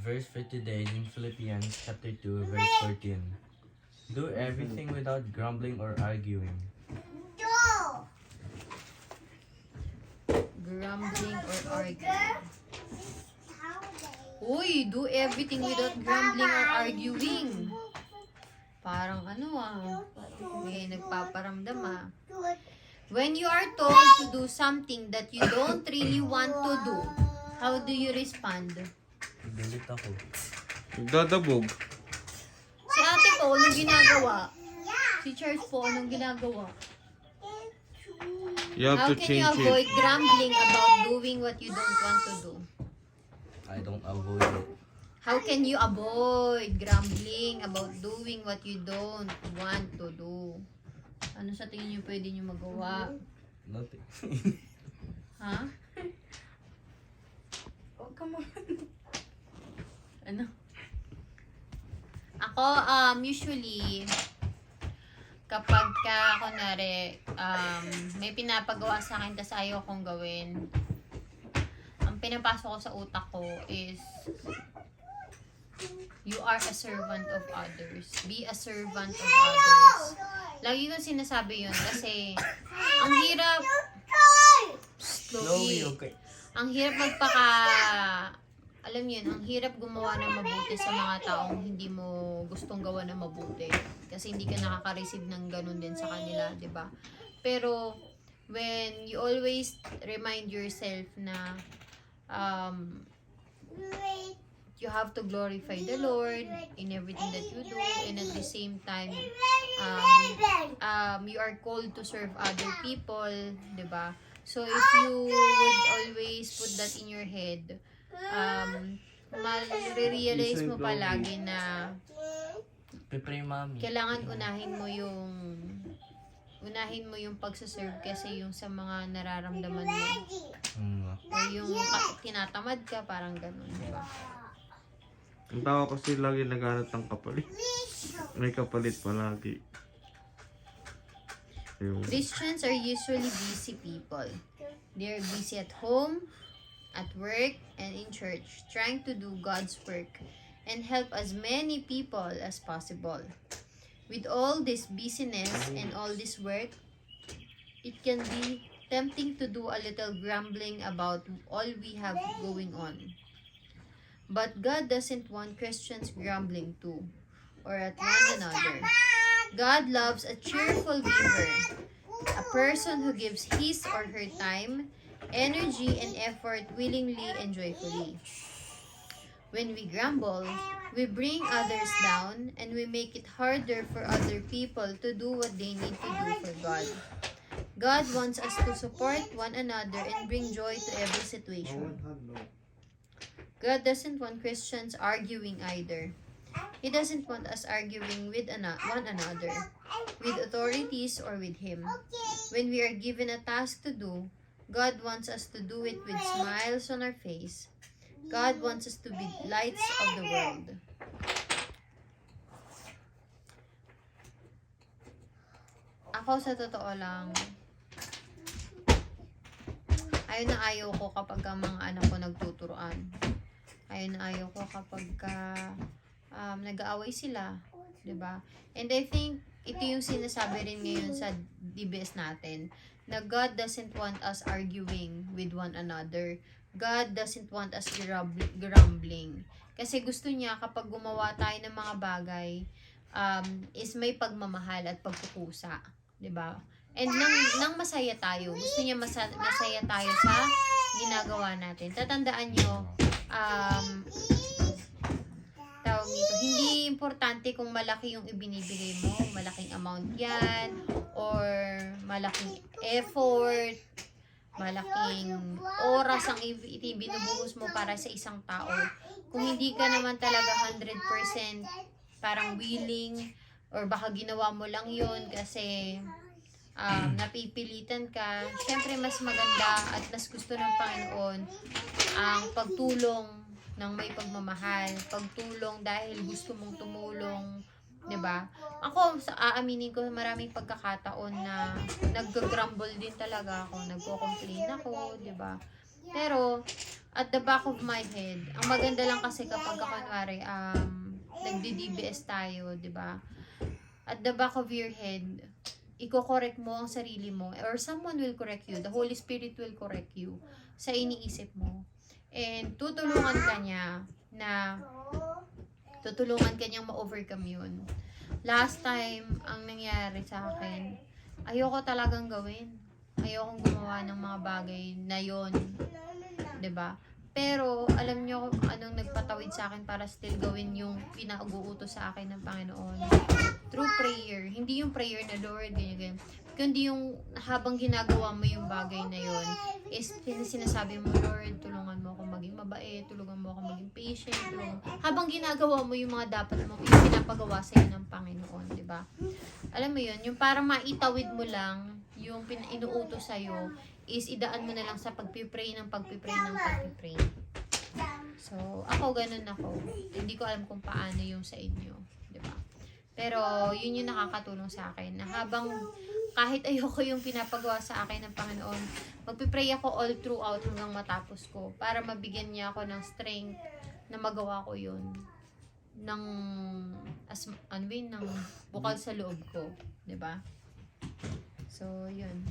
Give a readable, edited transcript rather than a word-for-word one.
verse for today is in Philippians chapter 2, verse 14. Do everything without grumbling or arguing. Grumbling or arguing. Uy, do everything without grumbling or arguing. Parang may nagpaparamdam ah. When you are told to do something that you don't really want to do, how do you respond? Galit ako. Nagdadabog. Si ate po, anong ginagawa? Si Charles po, anong ginagawa? You have How to can you change avoid it. grumbling about doing what you don't want to do? I don't avoid it. How can you avoid grumbling about doing what you don't want to do? Ano sa tingin niyo pwede niyo magawa? Nothing. Ha? Oh, come on. Ano? Ako, usually, kapag kunwari, may pinapagawa sa akin tas ayaw kong gawin, ang pinapasok ko sa utak ko is, you are a servant of others. Be a servant of others. Lagi ko sinasabi yun kasi, ang hirap, Chloe, okay. ang hirap alam yun, ang hirap gumawa ng mabuti sa mga taong hindi mo gustong gawa ng mabuti. Kasi hindi ka nakaka-receive ng ganun din sa kanila, di ba? Pero, when you always remind yourself na, you have to glorify the Lord in everything that you do, and at the same time, you are called to serve other people, di ba? So, if you would always put that in your head, ma-realize mo palagi na Pipray mami. kailangan unahin mo yung pagsaserve kasi yung sa mga nararamdaman mo. O yung tinatamad ka, parang ganun, di ba? Ang tao kasi lagi naghanap ng kapalit. May kapalit palagi. Ayun. Christians are usually busy people. They are busy at home, at work, and in church, trying to do God's work and help as many people as possible. With all this busyness and all this work, it can be tempting to do a little grumbling about all we have going on. But God doesn't want Christians grumbling too, or at one another. God loves a cheerful giver, a person who gives his or her time, energy, and effort willingly and joyfully. When we grumble, we bring others down and we make it harder for other people to do what they need to do for God. God wants us to support one another and bring joy to every situation. God doesn't want Christians arguing either. He doesn't want us arguing with one another, with authorities, or with Him. When we are given a task to do, God wants us to do it with smiles on our face. God wants us to be lights of the world. Ako sa totoo lang, ayaw ko kapag ang mga anak ko nagtuturuan. Ayaw ko kapag nag-aaway sila, 'di ba? And I think ito yung sinasabi rin ngayon sa DBS natin, na God doesn't want us arguing with one another. God doesn't want us grumbling. Kasi gusto niya kapag gumawa tayo ng mga bagay, is may pagmamahal at pagkukusa, 'di ba? And nang masaya tayo, gusto niya masaya tayo sa ginagawa natin. Tatandaan niyo, tawag nito, hindi importante kung malaki yung ibinibigay mo, malaking amount yan, or malaking effort, malaking oras ang ibinubuhos mo para sa isang tao. Kung hindi ka naman talaga 100% parang willing, or baka ginawa mo lang yun kasi napipilitan ka, syempre mas maganda at mas gusto ng Panginoon ang pagtulong ng may pagmamahal, pagtulong dahil gusto mong tumulong, 'di ba? Ako, aaminin ko, maraming pagkakataon na nag-grumble din talaga ako, nagko-complain ako, 'di ba? Pero at the back of my head. Ang maganda lang kasi kapag kunwari, nagdi-DBS tayo, di ba? At the back of your head, iko-correct mo ang sarili mo or someone will correct you. The Holy Spirit will correct you sa iniisip mo. And tutulungan ka niya niyang ma-overcome yun. Last time, ang nangyari sa akin, ayoko talagang gawin. Ayokong gumawa ng mga bagay na yon, 'di ba? Pero alam niyo kung anong nagpatawid sa akin para still gawin yung pinag-uutos sa akin ng Panginoon. Through prayer. Hindi yung prayer na Lord, ganyan. Kundi yung habang ginagawa mo yung bagay na yon, is sinasabi mo, Lord, tulungan mo ako maging mabait, tulungan mo ako maging patient, habang ginagawa mo yung mga dapat mo, yung pinapagawa sa iyo ng Panginoon, di ba? Alam mo yun, yung parang maitawid mo lang yung inuutos sa iyo, is idaan mo na lang sa pagpipray. So, ganun ako. Hindi ko alam kung paano yung sa inyo, di ba? Pero, yun yung nakakatulong sa akin, na habang kahit ayoko yung pinapagawa sa akin ng Panginoon, magpipray ako all throughout hanggang matapos ko para mabigyan niya ako ng strength na magawa ko yun ng bukal sa loob ko, 'di ba? So, yun.